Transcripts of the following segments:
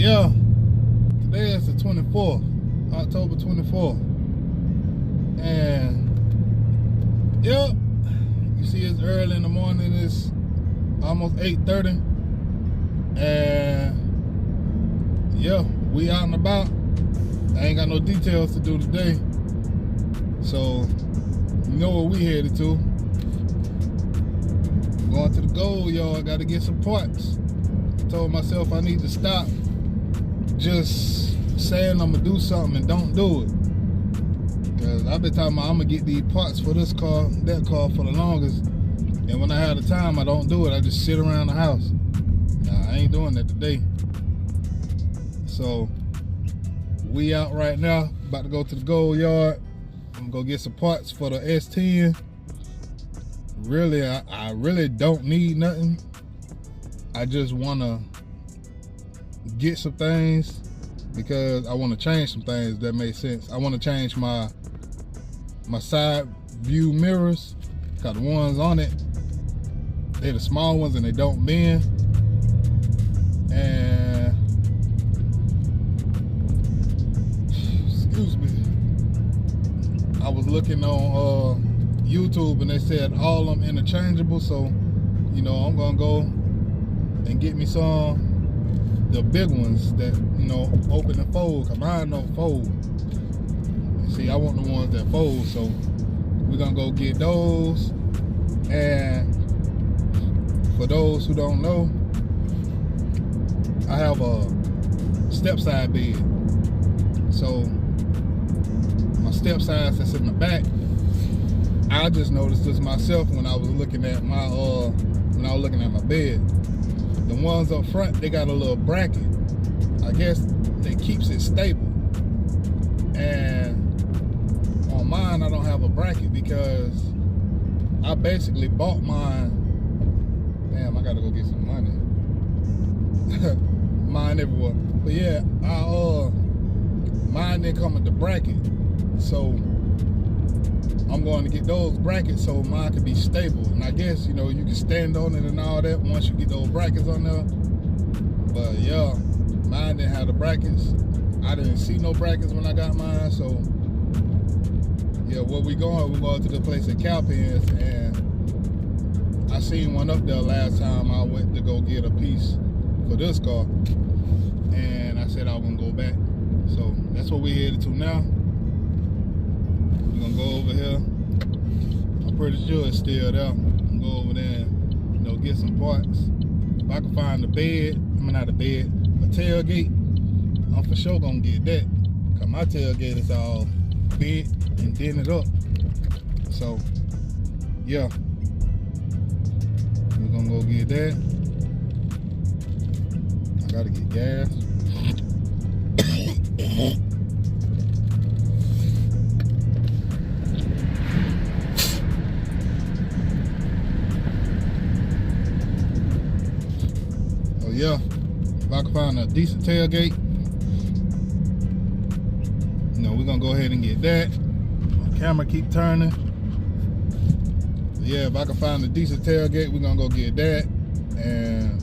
Yeah, today is the 24th, October 24th. And yeah, you see it's early in the morning, it's almost 8:30. And yeah, we out and about. I ain't got no details to do today. So, you know where we headed to. Going to the gold yard, gotta get some parts. I told myself I need to stop just saying I'm gonna do something and don't do it. Cause I've been talking about I'm gonna get these parts for this car, that car for the longest. And when I have the time, I don't do it. I just sit around the house. Nah, I ain't doing that today. So we out right now, about to go to the gold yard. I'm gonna go get some parts for the S10. Really, I really don't need nothing. I just wanna get some things because I wanna change some things, if that makes sense. I wanna change my side view mirrors. Got the ones on it, they're the small ones and they don't bend. And excuse me, I was looking on YouTube and they said all of them interchangeable, so you know I'm gonna go and get me some, the big ones that, you know, open and fold, cause mine don't fold. See, I want the ones that fold, so we're gonna go get those. And for those who don't know, I have a step side bed. So my step side that's in the back, I just noticed this myself when I was looking at my bed. The ones up front, they got a little bracket. I guess that keeps it stable. And on mine, I don't have a bracket because I basically bought mine. Damn, I gotta go get some money. Mine everywhere. But yeah, mine didn't come with the bracket. So I'm going to get those brackets so mine can be stable. And I guess, you know, you can stand on it and all that once you get those brackets on there. But yeah, mine didn't have the brackets. I didn't see no brackets when I got mine. So yeah, where we're going to the place at Cowpens, and I seen one up there last time I went to go get a piece for this car. And I said I was gonna go back. So that's what we headed to now. We're gonna go over here. I'm pretty sure it's still there. I'm gonna go over there and, you know, get some parts. If I can find the bed, not a bed, a tailgate, I'm for sure gonna get that. Cause my tailgate is all bent and dented up. So yeah, we're gonna go get that. I gotta get gas. Oh yeah, if I can find a decent tailgate, you know, we're gonna go ahead and get that. My camera keep turning. So yeah, if I can find a decent tailgate, we're gonna go get that. And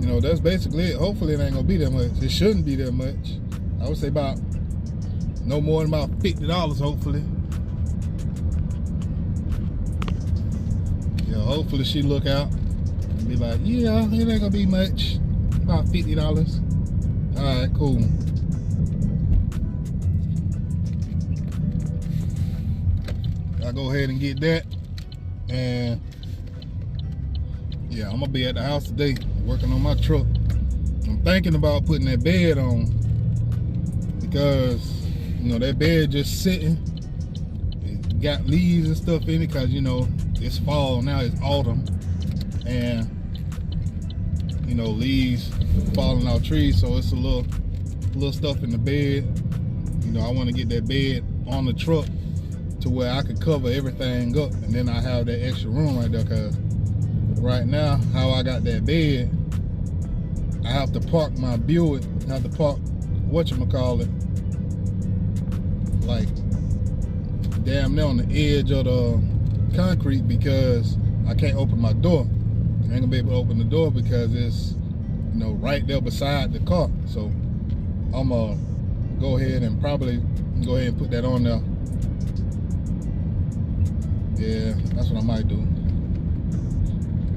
you know, that's basically it. Hopefully it ain't gonna be that much. It shouldn't be that much. I would say about no more than about $50, hopefully. Yeah, hopefully she look out and be like, yeah, it ain't gonna be much. About $50. Alright, cool. I'll go ahead and get that. And yeah, I'm gonna be at the house today working on my truck. I'm thinking about putting that bed on because, you know, that bed just sitting. It got leaves and stuff in it because, you know, it's fall now, it's autumn. And, you know, leaves falling out trees, so it's a little stuff in the bed. You know, I want to get that bed on the truck to where I could cover everything up, and then I have that extra room right there. Cause right now, how I got that bed, I have to park my Buick. I have to park whatchamacallit, like damn near on the edge of the concrete because I can't open my door. I ain't gonna be able to open the door because it's you know, right there beside the car. So I'm gonna go ahead and probably go ahead and put that on there. Yeah, that's what I might do.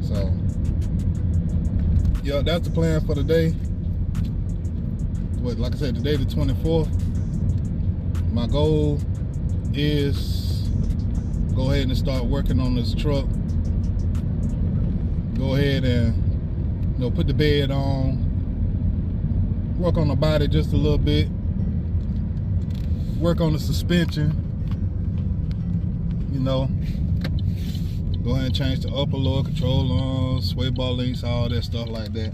So yeah, that's the plan for today. Like I said, today the 24th. My goal is go ahead and start working on this truck. Go ahead and, you know, put the bed on, work on the body just a little bit, work on the suspension, you know, go ahead and change the upper lower control arms, sway bar links, all that stuff like that.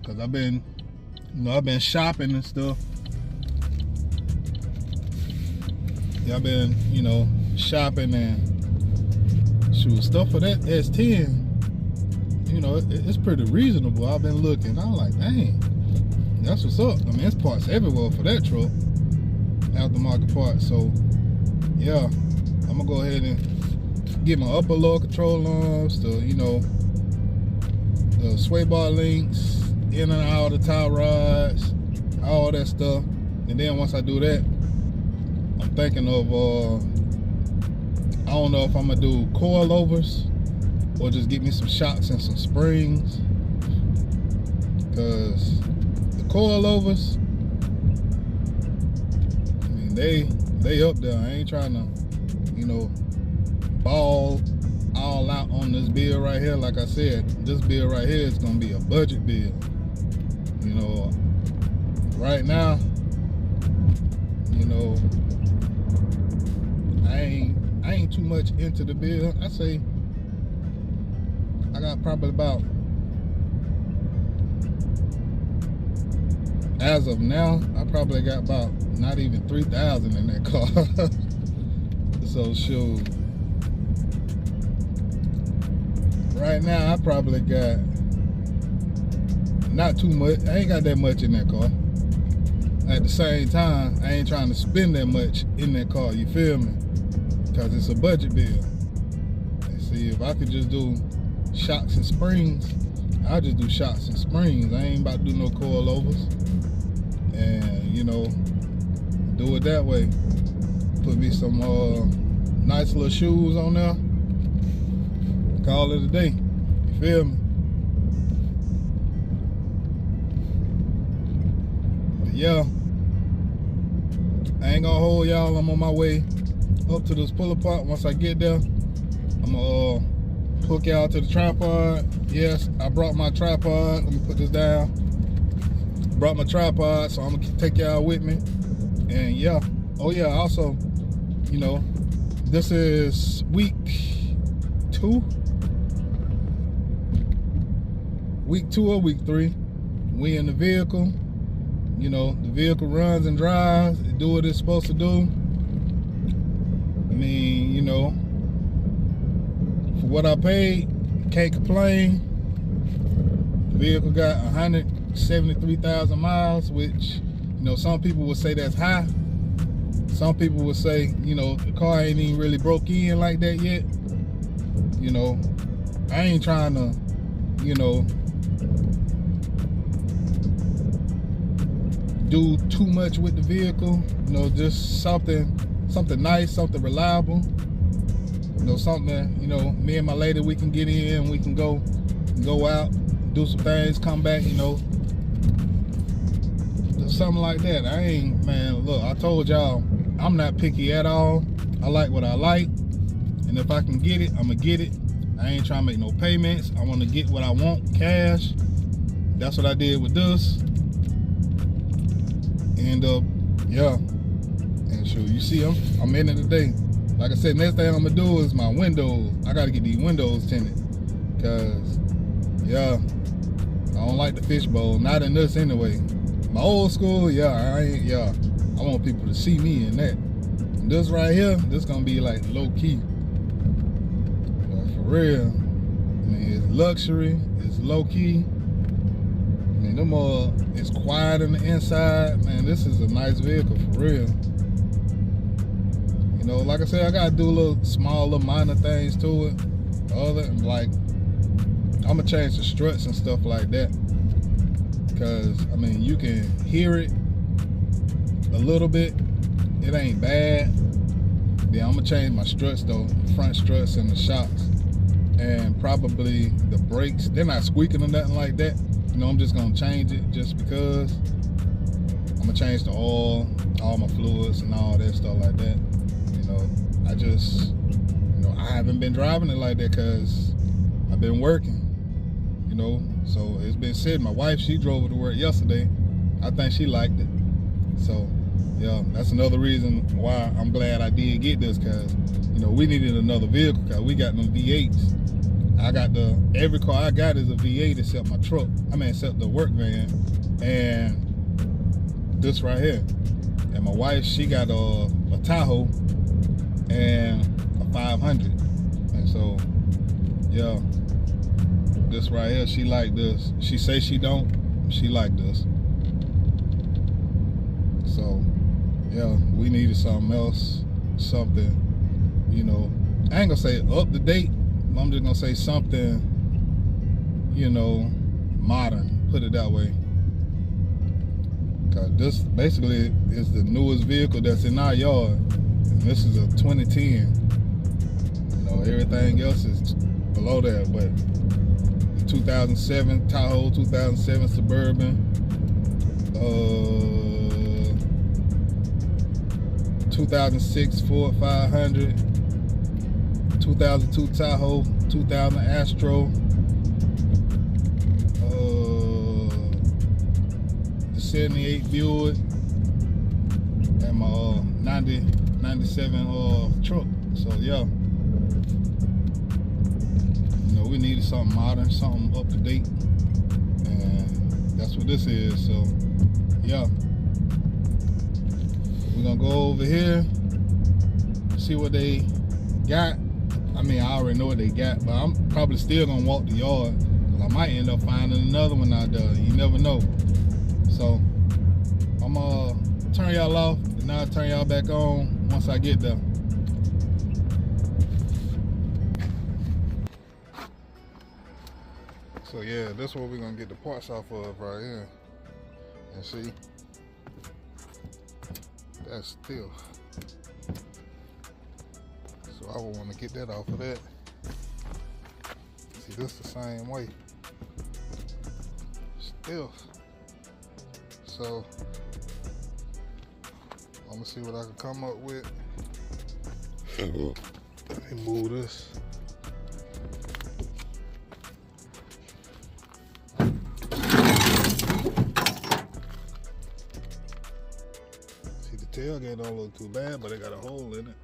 Cause I've been shopping and stuff. Yeah, I've been, you know, shopping and shoot, stuff for that S10, you know, it's pretty reasonable. I've been looking, I'm like, dang, that's what's up. I mean, there's parts everywhere for that truck, aftermarket parts. So yeah, I'm gonna go ahead and get my upper lower control arms, the, you know, the sway bar links, in and out of the tie rods, all that stuff. And then once I do that, I'm thinking of I don't know if I'm gonna do coilovers or just get me some shocks and some springs, because the coilovers, I mean, they up there. I ain't trying to, you know, ball all out on this build right here. Like I said, this build right here is gonna be a budget build. You know, right now, you know, I ain't too much into the build. I say I got probably about, as of now, I probably got about not even 3,000 in that car. So shoot, right now I probably got not too much. I ain't got that much in that car. At the same time, I ain't trying to spend that much in that car, you feel me? Because it's a budget build. And see, if I could just do shocks and springs, I'll just do shocks and springs. I ain't about to do no coilovers. And, you know, do it that way. Put me some nice little shoes on there. Call it a day. You feel me? But yeah, I ain't gonna hold y'all. I'm on my way up to this pull apart. Once I get there, I'm gonna hook y'all to the tripod. Yes, I brought my tripod. Let me put this down. Brought my tripod, so I'm gonna take y'all with me. And yeah, oh yeah, also, you know, this is week 2 or week 3. We in the vehicle. You know, the vehicle runs and drives. It do what it's supposed to do. I mean, you know, for what I paid, can't complain. The vehicle got 173,000 miles, which, you know, some people would say that's high. Some people would say, you know, the car ain't even really broke in like that yet. You know, I ain't trying to, you know, do too much with the vehicle. You know, just something nice, something reliable. You know, something, you know, me and my lady, we can get in, we can go out, do some things, come back, you know, something like that. I ain't, man, look, I told y'all, I'm not picky at all. I like what I like, and if I can get it, I'm gonna get it. I ain't trying to make no payments. I want to get what I want, cash. That's what I did with this. And yeah, and sure, you see, I'm in it today. Like I said, next thing I'm gonna do is my windows. I gotta get these windows tinted, cause yeah, I don't like the fishbowl. Not in this anyway. My old school, yeah, I want people to see me in that. And this right here, this gonna be like low key. But for real, I mean, it's luxury, it's low key. I mean, it's quiet on the inside. Man, this is a nice vehicle for real. You know, like I said, I gotta do small little minor things to it. Other, like, I'm gonna change the struts and stuff like that, because I mean you can hear it a little bit. It ain't bad. Then I'm gonna change my struts though, front struts and the shocks, and probably the brakes. They're not squeaking or nothing like that. You know, I'm just gonna change it just because. I'm gonna change the oil, all my fluids and all that stuff like that. You know, I just, you know, I haven't been driving it like that because I've been working, you know. So it's been said, my wife, she drove it to work yesterday. I think she liked it. So yeah, that's another reason why I'm glad I did get this, because, you know, we needed another vehicle because we got them V8s. I got every car I got is a V8 except my truck. I mean, except the work van and this right here. And my wife, she got a Tahoe and a 500. And so, yeah, this right here, she like this. She say she don't, she like this. So, yeah, we needed something else, something, you know, I ain't gonna say up to date, I'm just gonna say something, you know, modern, put it that way. Cause this basically is the newest vehicle that's in our yard. And this is a 2010. You know, everything else is below that, but the 2007 Tahoe, 2007 Suburban, 2006 Ford 500, 2002 Tahoe, 2000 Astro, the 78 Buick, and my 97 truck. So yeah, you know, we needed something modern, something up to date, and that's what this is. So yeah, we're gonna go over here, see what they got. I mean, I already know what they got, but I'm probably still gonna walk the yard, because I might end up finding another one out there. You never know. So I'm gonna turn y'all off, and I'll turn y'all back on once I get there. So yeah, that's what we're gonna get the parts off of right here. And see, that's still. So I would want to get that off of that. See, this the same way. Still. So I'm gonna see what I can come up with. Let me move this. See, the tailgate don't look too bad, but it got a hole in it.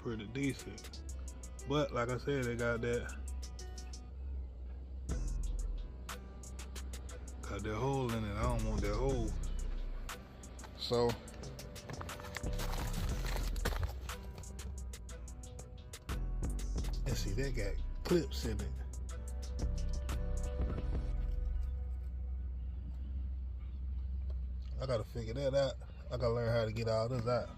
Pretty decent, but like I said, they got that hole in it. I don't want that hole. So and see, they got clips in it. I gotta figure that out. I gotta learn how to get all this out.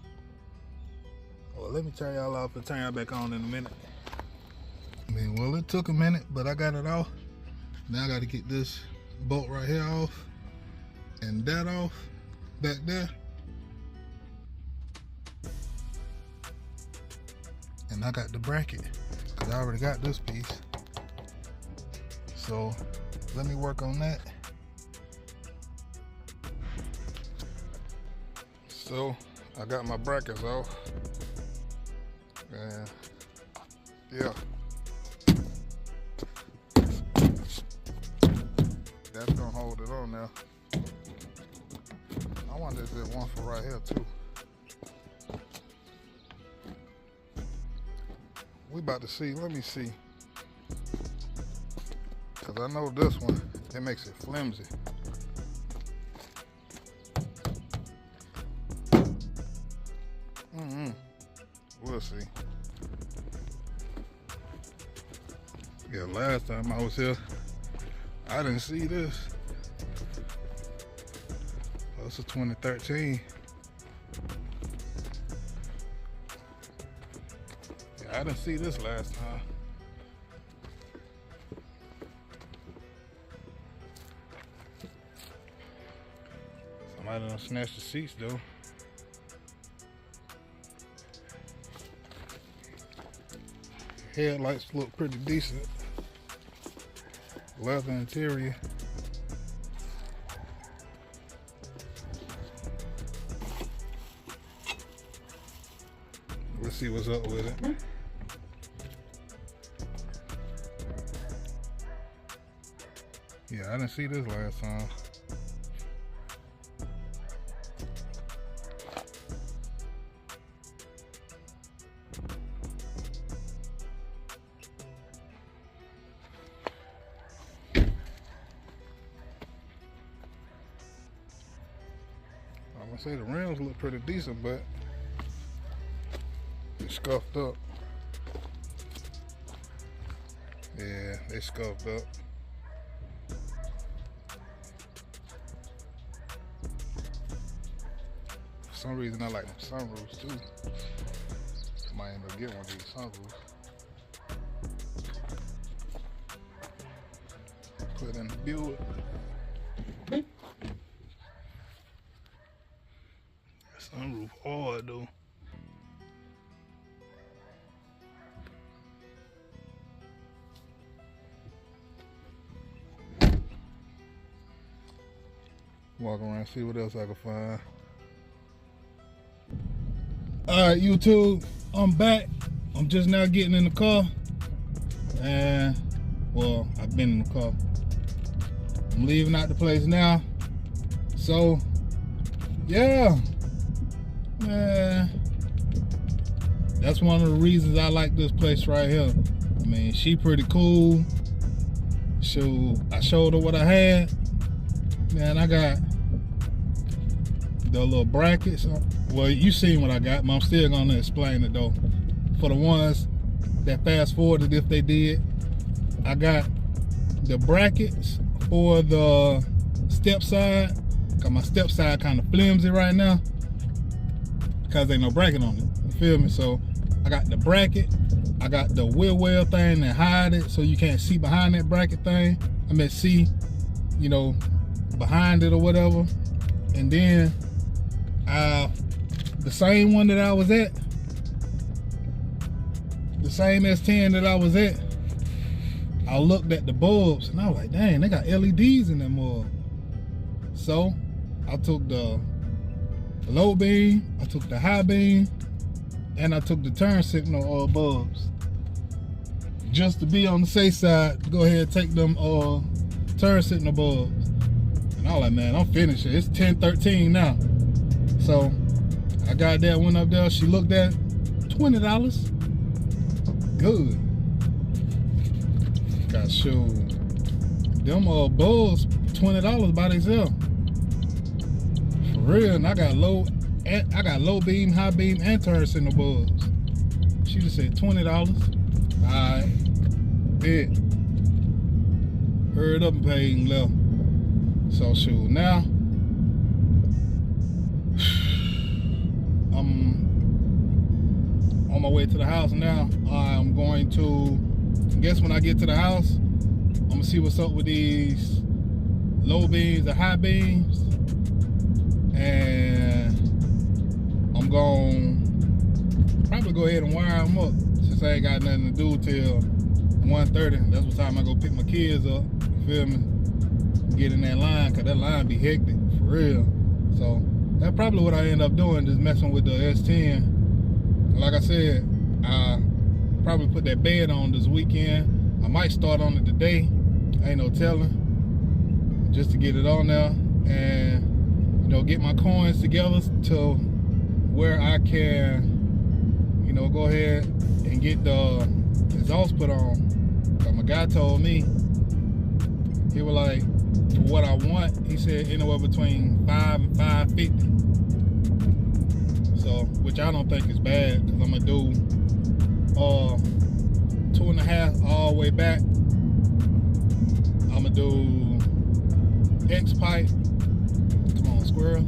Well, let me turn y'all off and turn y'all back on in a minute. I mean, well, it took a minute, but I got it off. Now I got to get this bolt right here off and that off back there. And I got the bracket, because I already got this piece. So let me work on that. So I got my brackets off. And yeah, that's gonna hold it on now. I wonder if there's one for right here too. We about to see. Let me see, because I know this one, it makes it flimsy. We'll see. Yeah, last time I was here, I didn't see this. Oh, this is 2013. Yeah, I didn't see this last time. Somebody done snatched the seats though. Headlights look pretty decent. Leather interior. Let's see what's up with it. Yeah, I didn't see this last time. I'm gonna say the rims look pretty decent, but they're scuffed up. Yeah, they scuffed up. For some reason, I like them sunroofs too. I might end up getting one of these sunroofs. Put in the Buick. Sunroof hard though. Walk around, see what else I can find. Alright, YouTube, I'm back. I'm just now getting in the car. And, well, I've been in the car. I'm leaving out the place now. So, yeah. Man, that's one of the reasons I like this place right here. I mean, she pretty cool. I showed her what I had. Man, I got the little brackets. Well, you seen what I got, but I'm still gonna explain it though. For the ones that fast forwarded, if they did, I got the brackets for the step side. Cause my step side kind of flimsy right now, because ain't no bracket on it. You feel me? So I got the bracket. I got the wheel well thing that hide it, so you can't see behind that bracket thing. I mean, see, you know, behind it or whatever. And then the same one that I was at, the same S10 that I was at, I looked at the bulbs and I was like, dang, they got LEDs in them mug. So I took the low beam, I took the high beam, and I took the turn signal bulbs. Just to be on the safe side, go ahead and take them turn signal bulbs. And I was like, man, I'm finished. It's 10:13 now. So I got that one up there. She looked at $20. Good. Got shoes. Them bulbs, $20 by themselves. For real. And I got low beam, high beam, and turn signal bulbs. She just said $20. Alright. Bet. Hurried up and paid and left. So shoot, now I'm on my way to the house now. I'm going to, I guess when I get to the house, I'm gonna see what's up with these low beams and high beams, and I'm gonna probably go ahead and wire them up since I ain't got nothing to do till 1:30. That's what time I go pick my kids up. You feel me? Get in that line, cause that line be hectic for real. So that's probably what I end up doing, just messing with the S10. Like I said, I probably put that bed on this weekend. I might start on it today, ain't no telling, just to get it on there and, you know, get my coins together to where I can, you know, go ahead and get the exhaust put on. Cause my guy told me, he was like, for what I want, he said anywhere between $5 and $5.50. So, which I don't think is bad, because I'm gonna do 2.5 all the way back do X pipe. Come on, squirrel.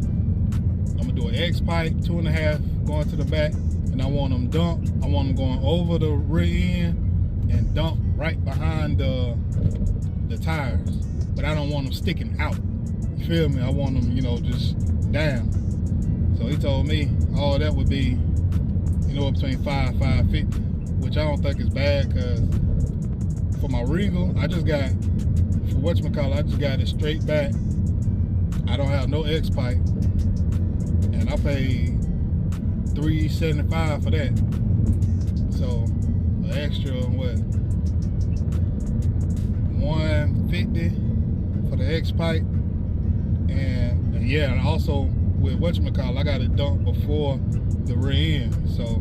I'm gonna do an X pipe, 2.5 going to the back, and I want them dump. I want them going over the rear end and dump right behind the tires. But I don't want them sticking out. You feel me? I want them, you know, just down. So he told me all that would be, you know, between $550, which I don't think is bad, because for my Regal, I just got, for whatchamacallit, I just got it straight back. I don't have no X pipe, and I paid $375 for that. So an extra what, $150 for the X pipe, and yeah, and also with whatchamacallit, I got it dumped before the rear end, so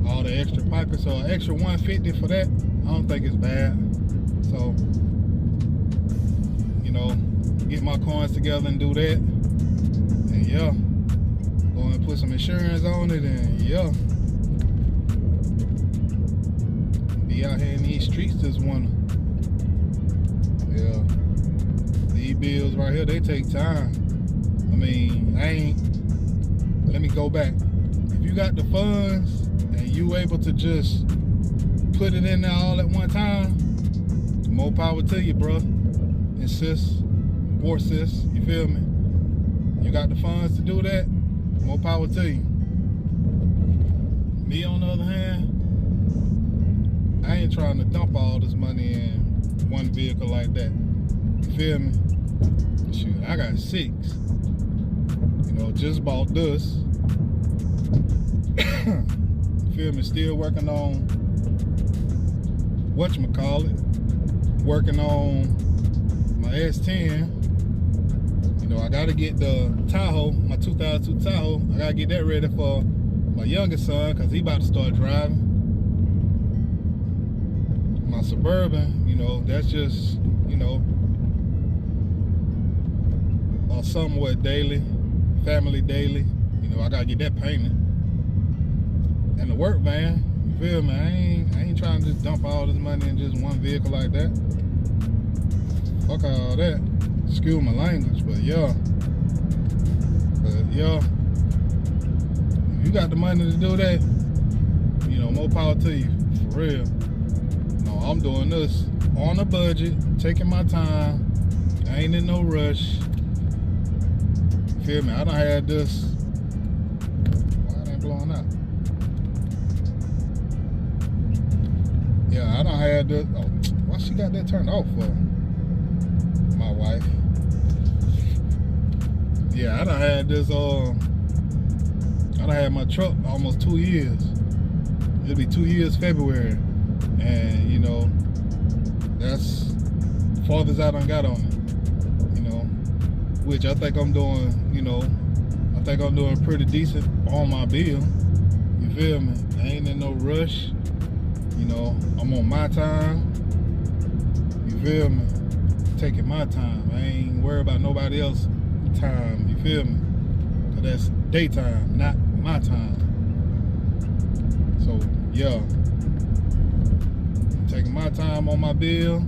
all the extra piping, so an extra $150 for that, I don't think it's bad. So, you know, get my coins together and do that, and yeah, go and put some insurance on it, and yeah, be out here in these streets this winter. Yeah, these bills right here, they take time. I mean, let me go back. If you got the funds and you able to just put it in there all at one time, more power to you, bro. And sis, or sis, you feel me? You got the funds to do that, more power to you. Me, on the other hand, I ain't trying to dump all this money in one vehicle like that. You feel me? Shoot, I got 6. You know, just bought this. You feel me? Still working on whatchamacallit. Working on my S10. You know, I gotta get the Tahoe, my 2002 Tahoe. I gotta get that ready for my youngest son, because he about to start driving. My Suburban, you know, that's just, you know, somewhat daily, family daily. You know, I gotta get that painted. And the work van, you feel me? I ain't trying to just dump all this money in just one vehicle like that. Fuck all that. Excuse my language, but yeah. But yeah, if you got the money to do that, you know, more power to you, for real. No, I'm doing this on a budget, taking my time. I ain't in no rush. Feel me? I done had this. Why it ain't blowing out? Yeah, I done had this. Oh, why she got that turned off for? My wife. Yeah, I done had this. I done had my truck almost 2 years. It'll be 2 years February, and you know, that's the farthest I done got on it. Which I think I'm doing, you know, I think I'm doing pretty decent on my bill. You feel me? I ain't in no rush. You know, I'm on my time. You feel me? Taking my time. I ain't worried about nobody else's time. You feel me? 'Cause that's daytime, not my time. So, yeah. I'm taking my time on my bill.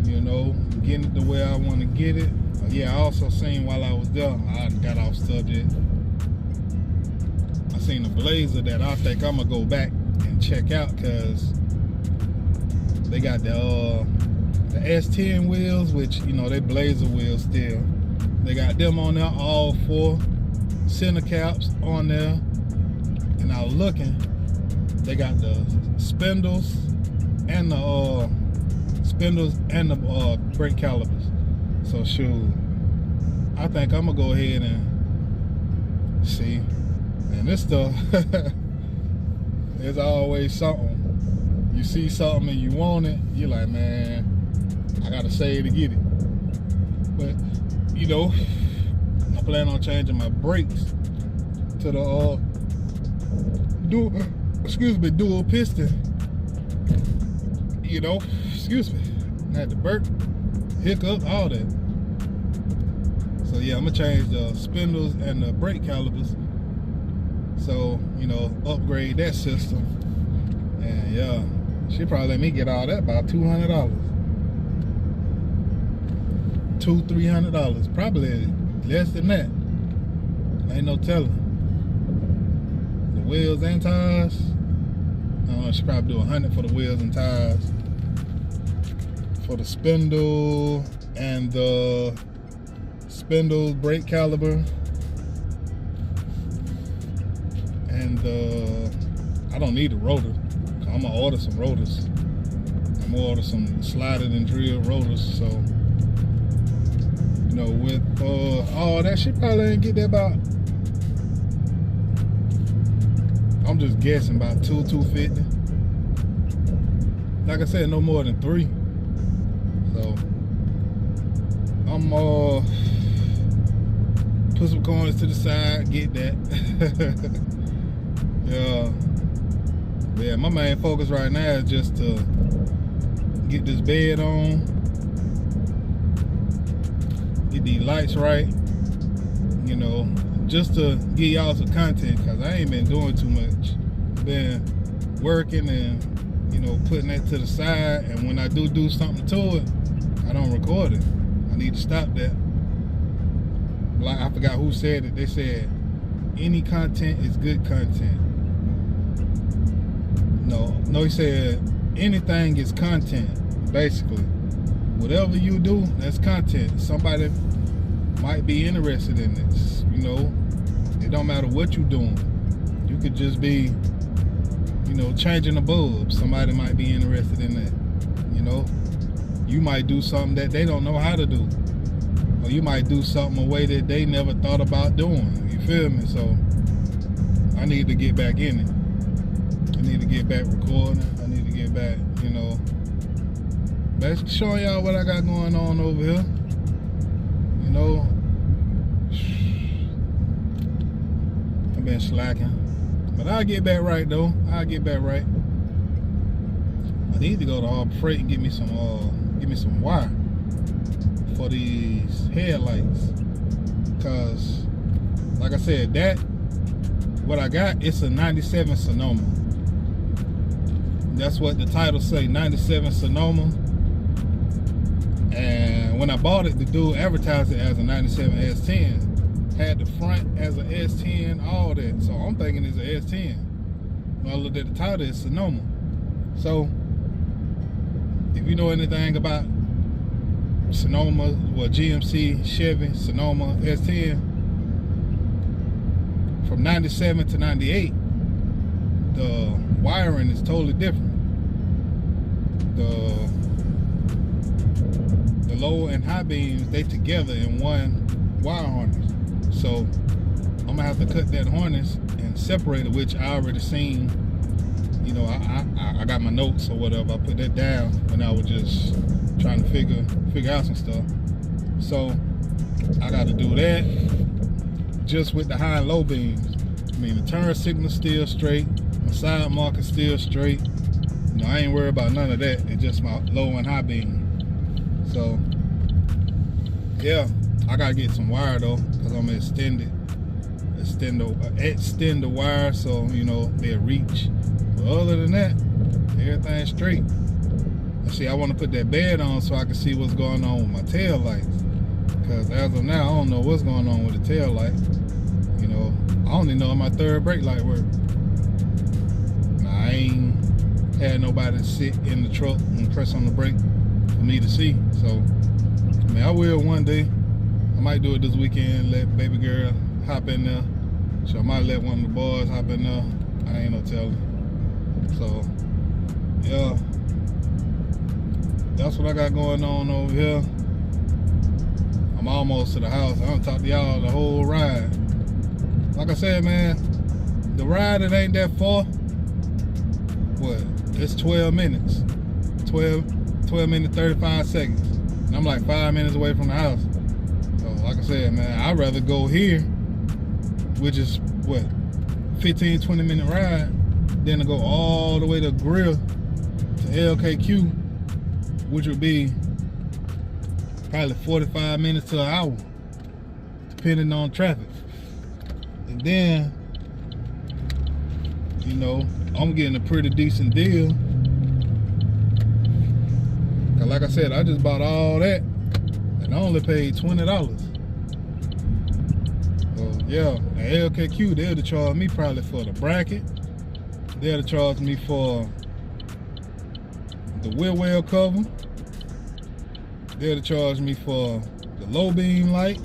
You know, getting it the way I want to get it. Yeah, I also seen while I was there, I got off subject, I seen a Blazer that I think I'm gonna go back and check out, because they got the S10 wheels, which, you know, they Blazer wheels still. They got them on there, all 4 center caps on there. And I was looking, they got the spindles and the brake calipers. So shoot, I think I'm gonna go ahead and see. And this stuff, there's always something. You see something and you want it, you're like, man, I gotta save to get it. But you know, I plan on changing my brakes to the dual piston. You know, excuse me, I had to burp, hiccup, all that. So yeah, I'm gonna change the spindles and the brake calipers. So, you know, upgrade that system. And yeah, she probably let me get all that about $200. $200-300, probably less than that. Ain't no telling. The wheels and tires, I don't know, she probably do $100 for the wheels and tires. For the spindle and the spindle brake caliber. And I don't need a rotor. I'm gonna order some rotors. I'm gonna order some slided and drilled rotors. So, you know, with all that, she probably didn't get that about, I'm just guessing, about $250. Like I said, no more than 3. So I'm put some coins to the side, get that. Yeah, my main focus right now is just to get this bed on, get these lights right, you know, just to give y'all some content, because I ain't been doing too much. Been working and, you know, putting that to the side, and when I do something to it, I don't record it. I need to stop that. Like, I forgot who said it. They said any content is good content. No, he said anything is content, basically. Whatever you do, that's content. Somebody might be interested in this, you know. It don't matter what you're doing. You could just be, you know, changing a bulb. Somebody might be interested in that, you know. You might do something that they don't know how to do. Or you might do something a way that they never thought about doing. You feel me? So I need to get back in it. I need to get back recording. I need to get back, you know, basically showing y'all what I got going on over here. You know, I've been slacking. But I'll get back right though. I'll get back right. I need to go to Harbor Freight and get me some wire for these headlights. Cause like I said, that what I got, it's a 97 Sonoma. That's what the title say, 97 Sonoma. And when I bought it, the dude advertised it as a 97 S10. Had the front as an S10, all that. So I'm thinking it's an S10. When I looked at the title, it's Sonoma. So if you know anything about Sonoma, well, GMC, Chevy, Sonoma, S10, from 97 to 98, the wiring is totally different. The low and high beams, they together in one wire harness. So I'm gonna have to cut that harness and separate it, which I already seen. You know, I got my notes or whatever. I put that down when I was just trying to figure out some stuff. So I got to do that just with the high and low beams. I mean, the turn signal still straight, my side marker still straight. You know, I ain't worried about none of that. It's just my low and high beam. So yeah, I gotta get some wire though, because I'm gonna extend the wire so, you know, they'll reach. But other than that, everything's straight. And see, I want to put that bed on so I can see what's going on with my tail lights. Because as of now, I don't know what's going on with the tail light. You know, I only know if my third brake light work. Now, I ain't had nobody sit in the truck and press on the brake for me to see. So, I mean, I will one day. I might do it this weekend, let baby girl hop in there. So I might let one of the boys hop in there. I ain't no telling. So, yeah. That's what I got going on over here. I'm almost to the house. I don't talk to y'all the whole ride. Like I said, man, the ride, it ain't that far. What? It's 12 minutes. 12 minutes, 35 seconds. And I'm like 5 minutes away from the house. So, like I said, man, I'd rather go here, which is, what, 15, 20 minute ride, than to go all the way to Grill to LKQ, which would be probably 45 minutes to an hour, depending on traffic. And then, you know, I'm getting a pretty decent deal. Cause like I said, I just bought all that and I only paid $20. So yeah, the LKQ, they'll charge me probably for the bracket. They'll charge me for the wheel well cover. They'll charge me for the low beam light.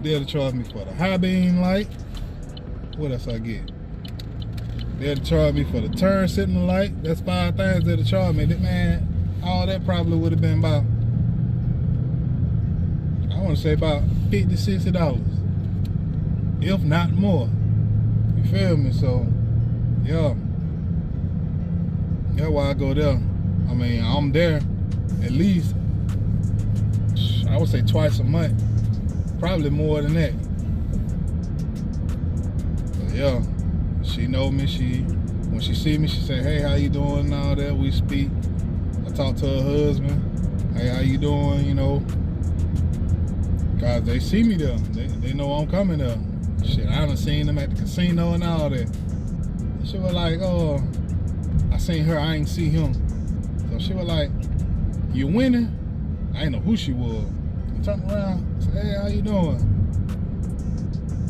They'll charge me for the high beam light. What else I get? They'll charge me for the turn signal light. That's 5 things they'll charge me. Man, all that probably would have been about, I want to say about $50, $60, if not more. You feel me? So, yeah. That's why I go there. I mean, I'm there at least, I would say twice a month. Probably more than that. But yeah, she know me. When she see me, she say, "Hey, how you doing?" and all that. We speak. I talk to her husband. "Hey, how you doing?" You know, guys, they see me there. They know I'm coming there. Shit, I done seen them at the casino and all that. She was like, "Oh, I seen her. I ain't see him." So she was like, "You winning?" I ain't know who she was. I turned around. I said, "Hey, how you doing?"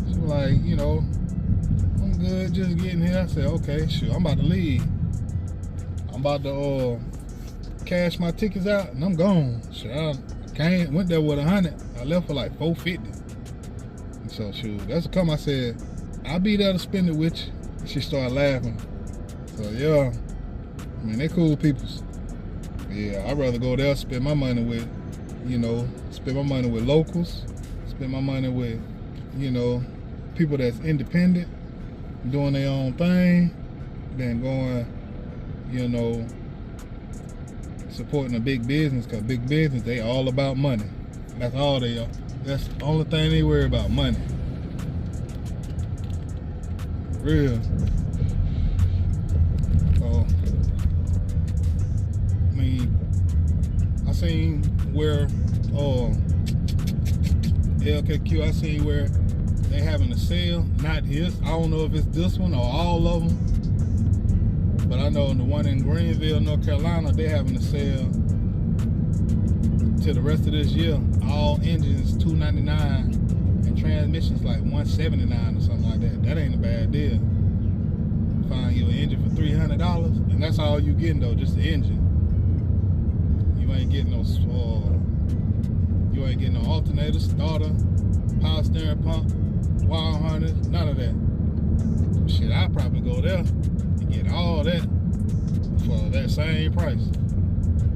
She was like, "You know, I'm good, just getting here." I said, "Okay, sure, I'm about to leave. I'm about to cash my tickets out and I'm gone." Sure, I went there with 100. I left for like $450. And so shoot, that's come. I said, "I'll be there to spend it with you." She started laughing. So yeah, I mean, they cool peoples. Yeah, I'd rather go there, spend my money with, you know, spend my money with locals, spend my money with, you know, people that's independent, doing their own thing, than going, you know, supporting a big business, because big business, they all about money. That's all they are. That's the only thing they worry about, money. Real. So, I mean, I seen where LKQ, I seen where they having a sale. Not his. I don't know if it's this one or all of them. But I know the one in Greenville, North Carolina, they having a sale to the rest of this year. All engines $299 and transmissions like $179 or something like that. That ain't a bad deal. Find you an engine for $300, and that's all you getting though, just the engine. You ain't getting no alternator, starter, power steering pump, wire harness, none of that. Shit, I'd probably go there and get all that for that same price.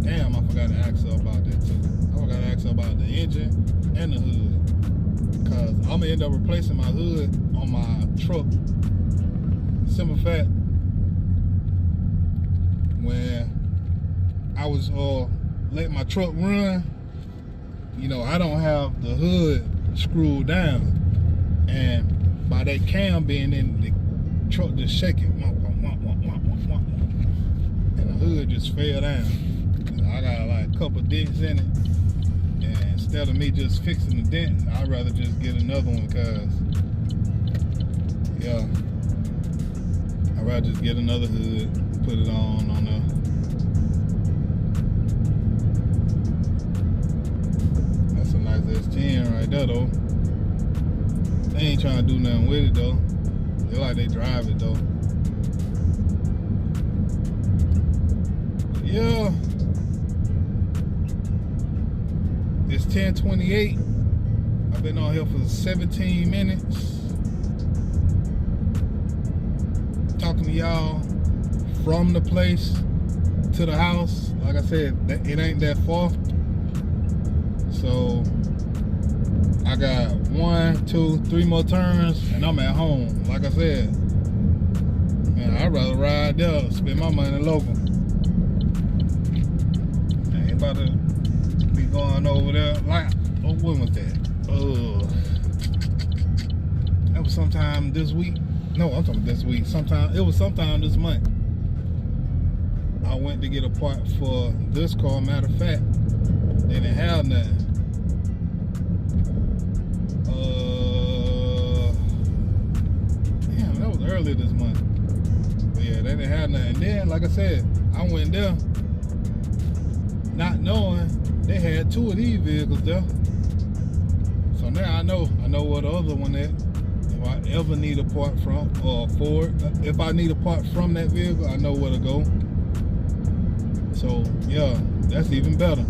Damn, I forgot to ask her about that too. I forgot to ask her about the engine and the hood, because I'm gonna end up replacing my hood on my truck. Simple fact, when I was letting my truck run, you know, I don't have the hood screwed down, and by that cam being in, the truck just shaking, and the hood just fell down. I got like a couple dents in it, and instead of me just fixing the dents, I'd rather just get another one, because yeah, I'd rather just get another hood, put it on there. That's a nice S10 right there though. They ain't trying to do nothing with it though. They like they drive it though. But yeah, it's 10:28. I've been on here for 17 minutes talking to y'all from the place to the house. Like I said, it ain't that far. So I got 1, 2, 3 more turns and I'm at home. Like I said, man, I'd rather ride there, spend my money local. I ain't about to be going over there. Like, when was that? That was sometime this week. No, I'm talking this week. It was sometime this month. I went to get a part for this car. Matter of fact, they didn't have nothing. Damn, that was earlier this month. But yeah, they didn't have nothing. And then, like I said, I went there not knowing they had 2 of these vehicles there. So now I know where the other one at. If I ever need a part from, or if I need a part from that vehicle, I know where to go. So yeah, that's even better.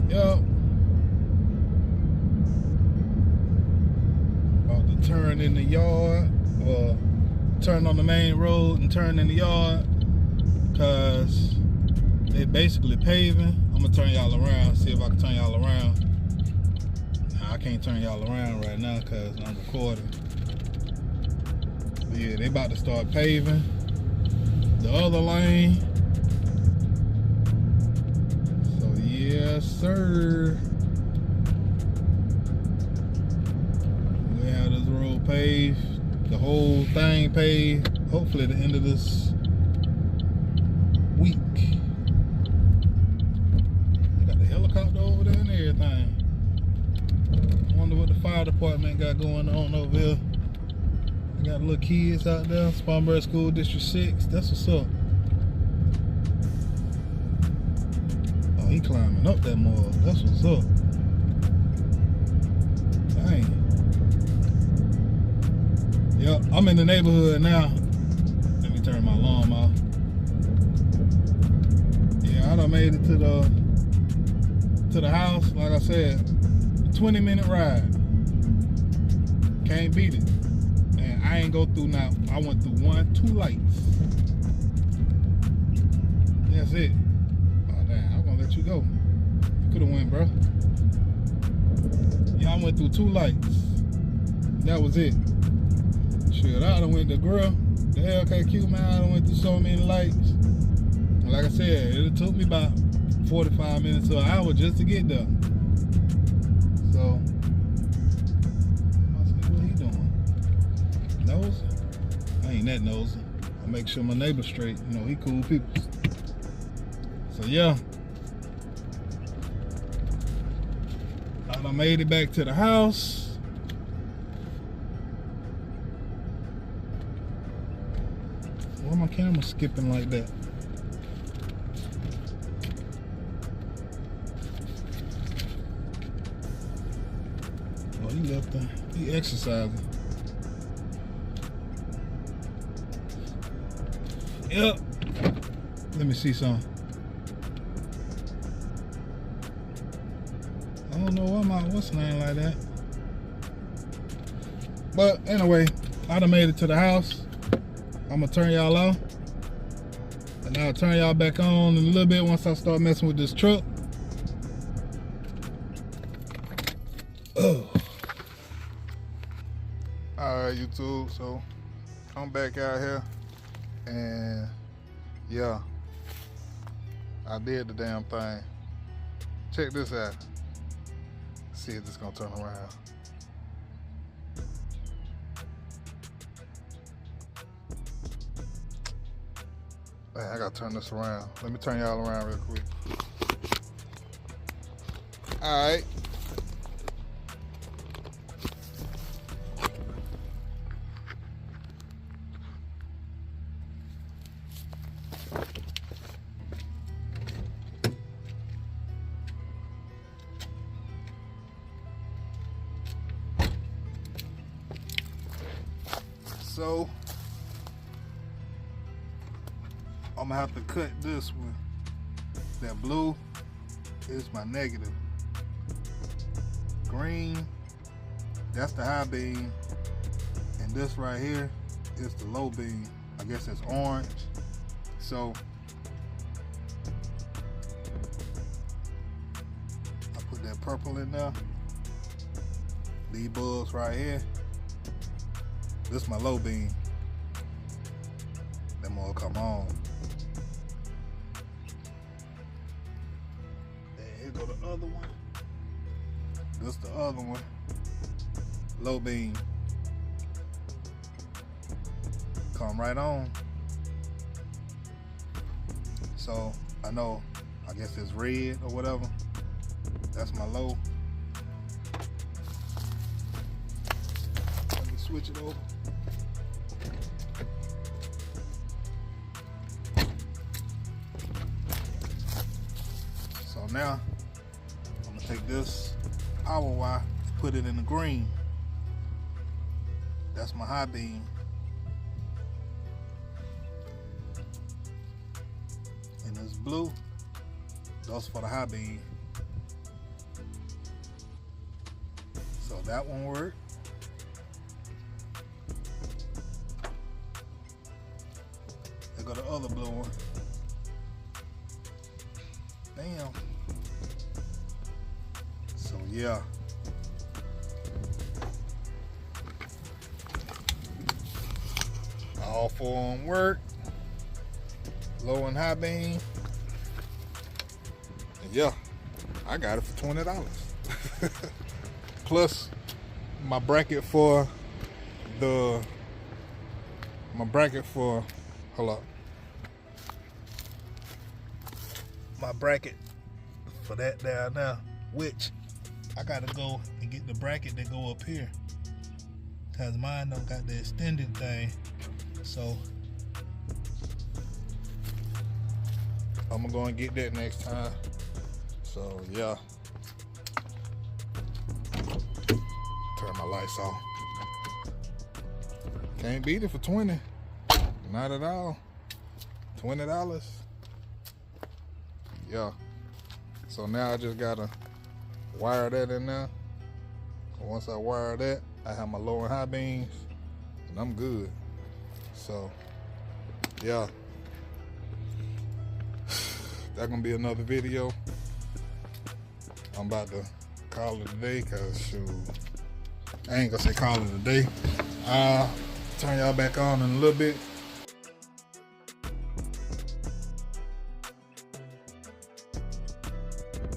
Yeah. About to turn in the yard, or turn on the main road and turn in the yard, cause they basically paving. I'm gonna turn y'all around, see if I can turn y'all around. Nah, I can't turn y'all around right now cause I'm recording. But yeah, they about to start paving the other lane. So yes, sir. We have this road paved, the whole thing paved. Hopefully at the end of this week. Helicopter over there and everything. I wonder what the fire department got going on over here. They got little kids out there. Spartanburg School District 6. That's what's up. Oh, he climbing up that mall. That's what's up. Dang. Yep, I'm in the neighborhood now. Let me turn my alarm off. Yeah, I done made it to the house. Like I said, 20-minute ride. Can't beat it. And I ain't go through now. I went through 2 lights. That's it. Oh damn, I'm gonna let you go. You could have went, bro. Yeah, I went through 2 lights. That was it. Shit, I done went to grill. The LKQ, man, I done went through so many lights. And like I said, it took me about 45 minutes to an hour just to get there. So, I said, what he doing? Nosy? I ain't that nosy. I make sure my neighbor's straight. You know, he cool people. So yeah. I made it back to the house. Why my camera skipping like that? Oh, he left there. He exercising. Yep. Let me see some. I don't know what's the name like that. But anyway, I done made it to the house. I'm gonna turn y'all off. And I'll turn y'all back on in a little bit once I start messing with this truck. Oh. Alright, YouTube, so I'm back out here. And yeah, I did the damn thing. Check this out. See if this is gonna turn around. Man, I gotta turn this around. Let me turn y'all around real quick. Alright. So I'm gonna have to cut this one. That blue is my negative. Green, that's the high beam. And this right here is the low beam. I guess it's orange. So I put that purple in there. These bulbs right here. This is my low beam. Them all come on. Then here go the other one. This the other one. Low beam. Come right on. So I know, I guess it's red or whatever. That's my low. Let me switch it over. now I'm gonna take this power wire and put it in the green. That's my high beam. And this blue, those for the high beam. So that one worked. There go the other blue one. Damn. So yeah. All four of them work. Low and high beam. And yeah, I got it for $20. Plus my bracket for hold up. My bracket for that down there, which I gotta go and get the bracket that go up here, cause mine don't got the extended thing. So I'm gonna go and get that next time. So yeah. Turn my lights off. Can't beat it for 20. Not at all. $20. Yeah. So now I just gotta wire that in there. Once I wire that, I have my low and high beams, and I'm good. So yeah. That's gonna be another video. I'm about to call it a day, cause shoot, I ain't gonna say call it a day. I'll turn y'all back on in a little bit.